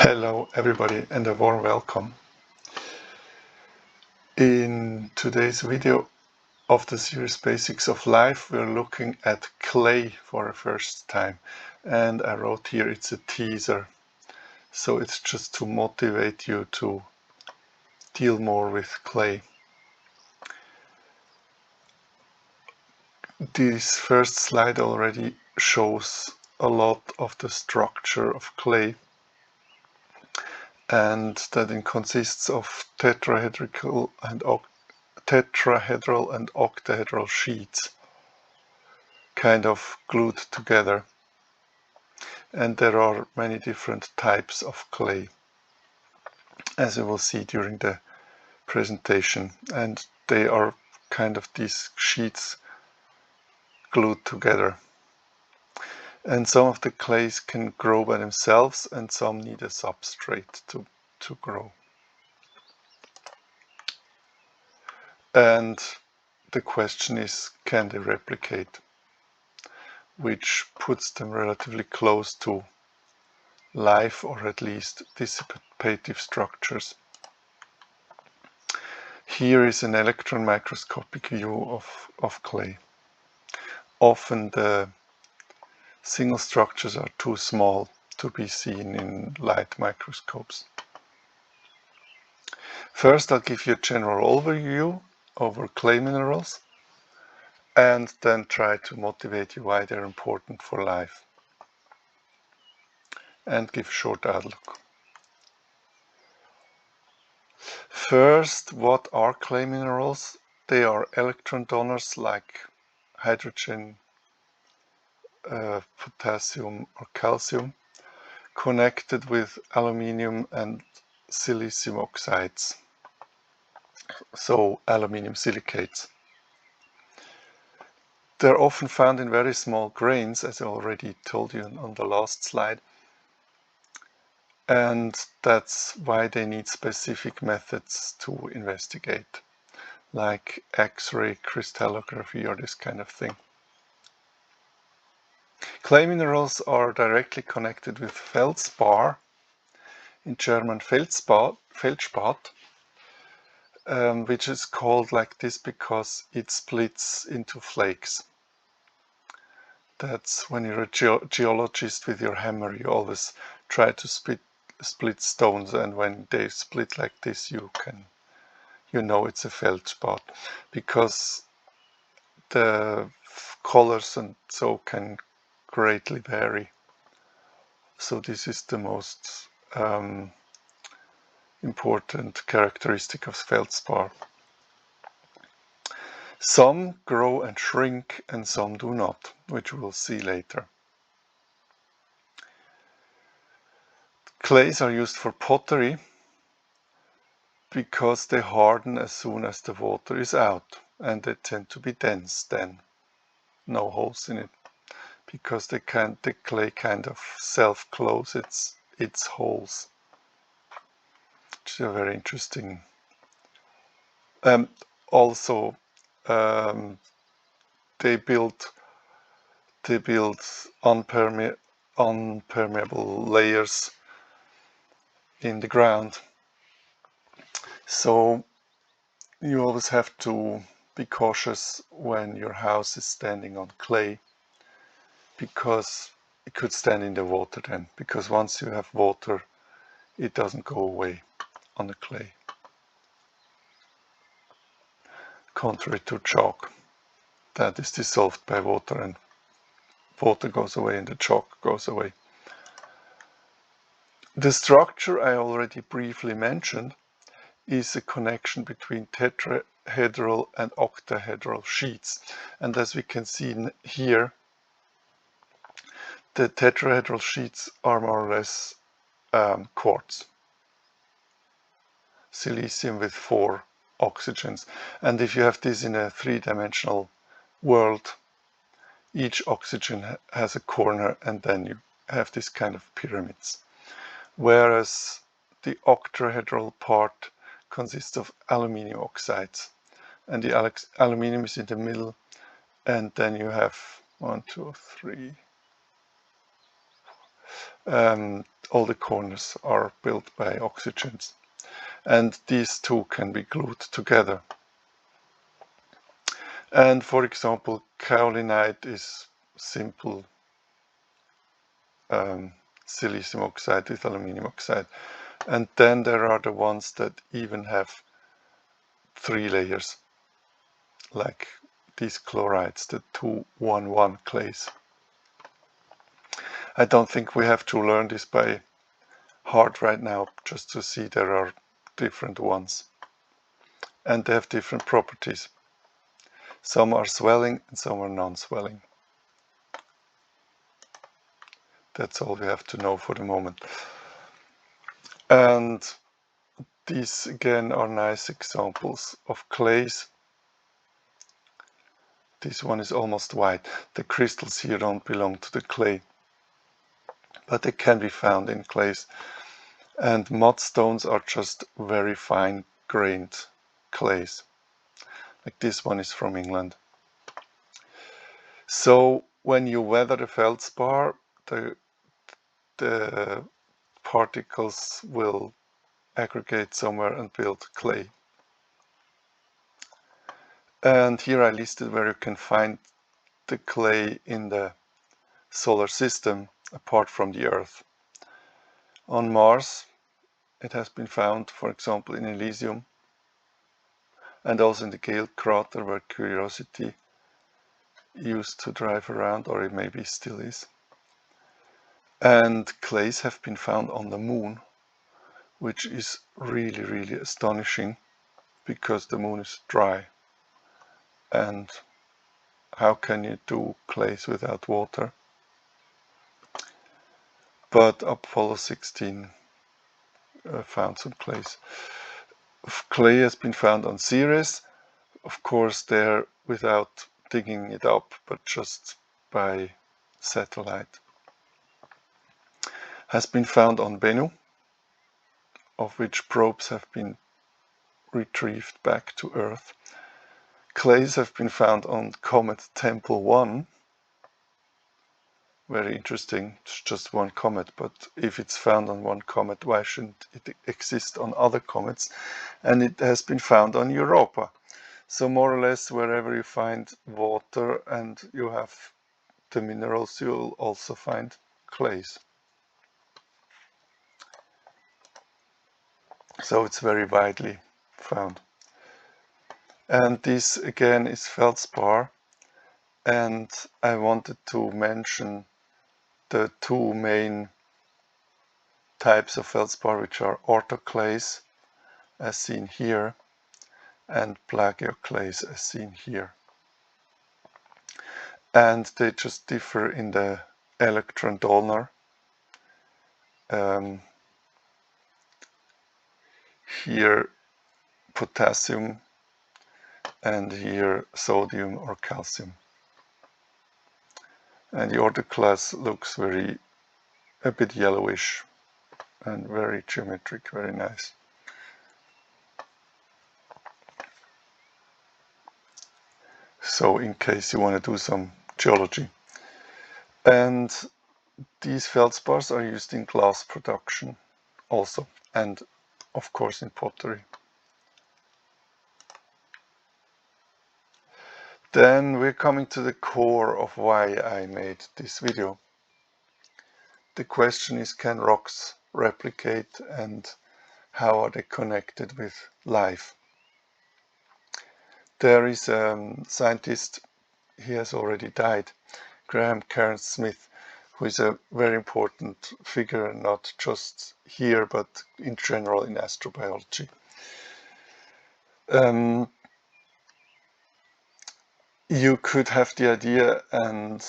Hello everybody and a warm welcome. In today's video of the series Basics of Life, we're looking at clay for the first time, and I wrote here it's a teaser, so it's just to motivate you to deal more with clay. This first slide already shows a lot of the structure of clay, and that it consists of tetrahedral and octahedral sheets kind of glued together, and there are many different types of clay, as you will see during the presentation, and they are kind of these sheets glued together. And some of the clays can grow by themselves and some need a substrate to grow. And the question is, can they replicate? Which puts them relatively close to life, or at least dissipative structures. Here is an electron microscopic view of clay. Often the single structures are too small to be seen in light microscopes. First, I'll give you a general overview over clay minerals, and then try to motivate you why they're important for life, and give a short outlook. First, what are clay minerals? They are electron donors like hydrogen, potassium or calcium, connected with aluminium and silicium oxides, so aluminium silicates. They're often found in very small grains, as I already told you on the last slide, and that's why they need specific methods to investigate, like X-ray crystallography or this kind of thing. Clay minerals are directly connected with feldspar, in German Feldspat, which is called like this because it splits into flakes. That's when you're a geologist with your hammer, you always try to split stones, and when they split like this, you know it's a feldspar, because the colors and so can greatly vary. So this is the most important characteristic of feldspar. Some grow and shrink and some do not, which we'll see later. Clays are used for pottery because they harden as soon as the water is out, and they tend to be dense then, no holes in it, because the clay kind of self-close its holes, which is a very interesting. Also, they build unpermeable layers in the ground. So you always have to be cautious when your house is standing on clay, because it could stand in the water then, because once you have water, it doesn't go away on the clay. Contrary to chalk, that is dissolved by water, and water goes away and the chalk goes away. The structure I already briefly mentioned is a connection between tetrahedral and octahedral sheets, and as we can see here, the tetrahedral sheets are more or less quartz, silicium with 4 oxygens, and if you have this in a 3-dimensional world, each oxygen has a corner, and then you have this kind of pyramids, whereas the octahedral part consists of aluminium oxides, and the aluminium is in the middle, and then you have 1, 2, 3, all the corners are built by oxygens. And these two can be glued together. And for example, kaolinite is simple silicium oxide with aluminium oxide. And then there are the ones that even have 3 layers, like these chlorides, the 2,1,1 clays. I don't think we have to learn this by heart right now, just to see there are different ones. And they have different properties. Some are swelling and some are non-swelling. That's all we have to know for the moment. And these again are nice examples of clays. This one is almost white. The crystals here don't belong to the clay, but they can be found in clays. And mudstones are just very fine grained clays. Like this one is from England. So when you weather the feldspar, the particles will aggregate somewhere and build clay. And here I listed where you can find the clay in the solar system apart from the Earth. On Mars it has been found, for example, in Elysium, and also in the Gale crater where Curiosity used to drive around, or it maybe still is. And clays have been found on the moon, which is really, really astonishing, because the moon is dry. And how can you do clays without water? But Apollo 16 found some clays. Clay has been found on Ceres, of course there without digging it up, but just by satellite. Has been found on Bennu, of which probes have been retrieved back to Earth. Clays have been found on comet Tempel 1. Very interesting, it's just one comet, but if it's found on one comet, why shouldn't it exist on other comets? And it has been found on Europa. So more or less wherever you find water and you have the minerals, you'll also find clays. So it's very widely found. And this again is feldspar, and I wanted to mention the 2 main types of feldspar, which are orthoclase, as seen here, and plagioclase, as seen here. And they just differ in the electron donor. Here potassium, and here sodium or calcium. And the orthoclase looks a bit yellowish and very geometric, very nice. So in case you want to do some geology. And these feldspars are used in glass production also, and of course in pottery. Then we're coming to the core of why I made this video. The question is, can rocks replicate, and how are they connected with life? There is a scientist, he has already died, Graham Cairns-Smith, who is a very important figure, not just here, but in general in astrobiology. You could have the idea and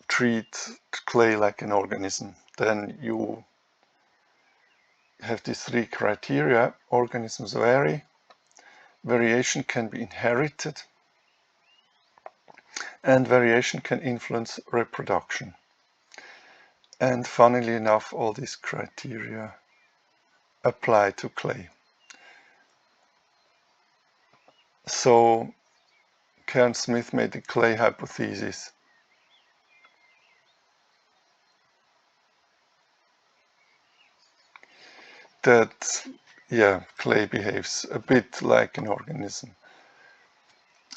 treat clay like an organism. Then you have these 3 criteria. Organisms vary, variation can be inherited, and variation can influence reproduction. And funnily enough, all these criteria apply to clay. So Cairns-Smith made the clay hypothesis. that, yeah, clay behaves a bit like an organism.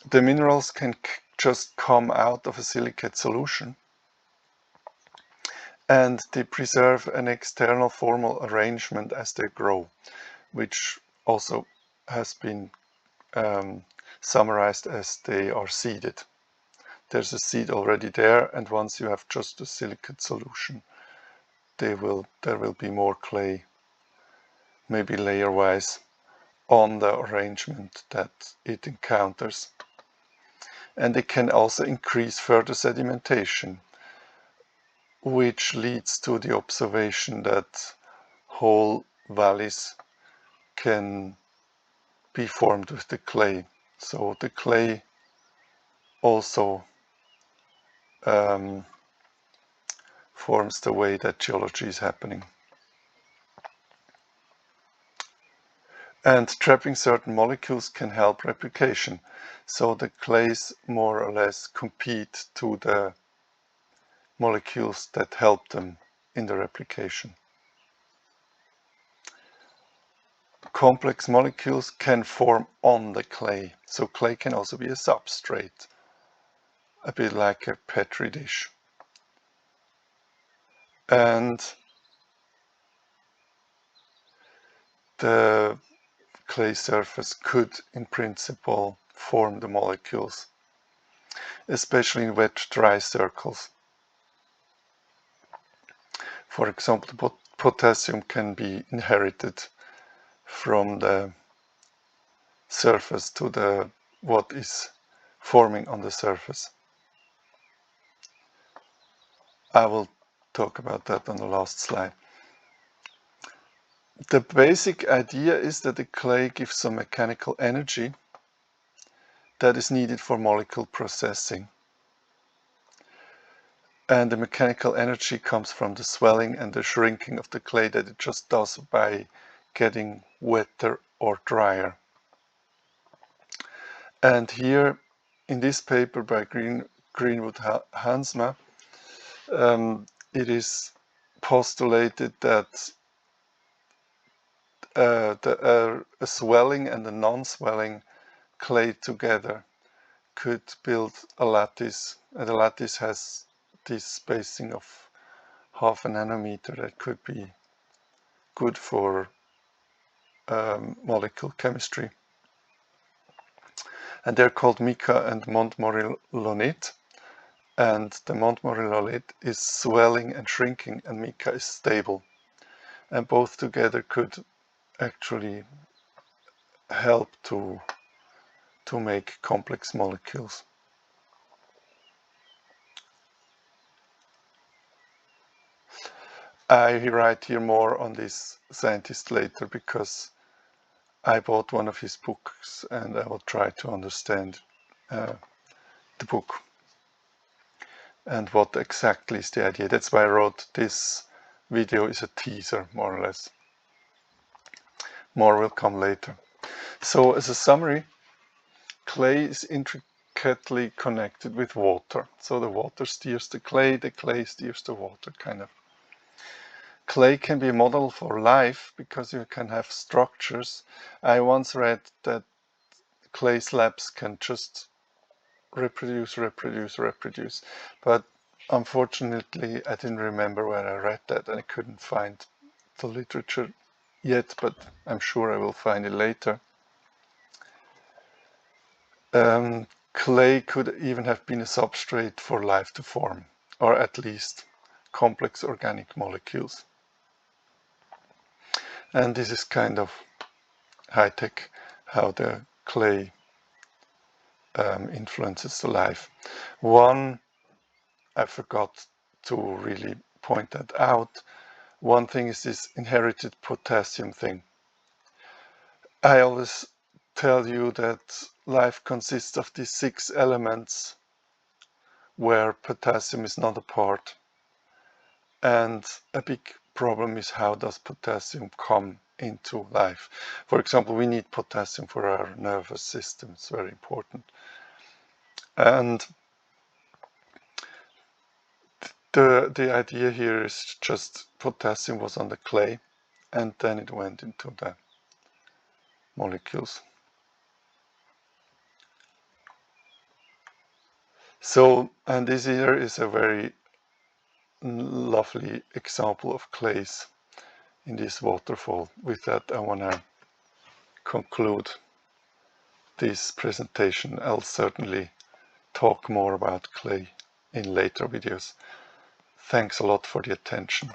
The minerals can just come out of a silicate solution, and they preserve an external formal arrangement as they grow, which also has been summarized as they are seeded. There's a seed already there, and once you have just a silicate solution, there will be more clay, maybe layer-wise, on the arrangement that it encounters. And it can also increase further sedimentation, which leads to the observation that whole valleys can be formed with the clay. So the clay also forms the way that geology is happening. And trapping certain molecules can help replication. So the clays more or less compete to the molecules that help them in the replication. Complex molecules can form on the clay. So clay can also be a substrate, a bit like a petri dish. And the clay surface could, in principle, form the molecules, especially in wet, dry circles. For example, potassium can be inherited from the surface to what is forming on the surface. I will talk about that on the last slide. The basic idea is that the clay gives some mechanical energy that is needed for molecule processing. And the mechanical energy comes from the swelling and the shrinking of the clay that it just does by getting wetter or drier. And here in this paper by Greenwood Hansma, it is postulated that a swelling and a non-swelling clay together could build a lattice, and the lattice has this spacing of 0.5 nanometer that could be good for molecular chemistry. And they're called mica and montmorillonite. And the montmorillonite is swelling and shrinking, and mica is stable. And both together could actually help to make complex molecules. I write here more on this scientist later because I bought one of his books and I will try to understand the book and what exactly is the idea. That's why I wrote this video is a teaser, more or less. More will come later. So as a summary, clay is intricately connected with water. So the water steers the clay steers the water, kind of. Clay can be a model for life because you can have structures. I once read that clay slabs can just reproduce. But unfortunately, I didn't remember where I read that and I couldn't find the literature yet, but I'm sure I will find it later. Clay could even have been a substrate for life to form, or at least complex organic molecules. And this is kind of high-tech, how the clay influences the life. One, I forgot to really point that out. One thing is this inherited potassium thing. I always tell you that life consists of these 6 elements where potassium is not a part. And a big problem is how does potassium come into life. For example, we need potassium for our nervous system. It's very important. And the idea here is just potassium was on the clay and then it went into the molecules. So, and this here is a very lovely example of clays in this waterfall. With that, I want to conclude this presentation. I'll certainly talk more about clay in later videos. Thanks a lot for the attention.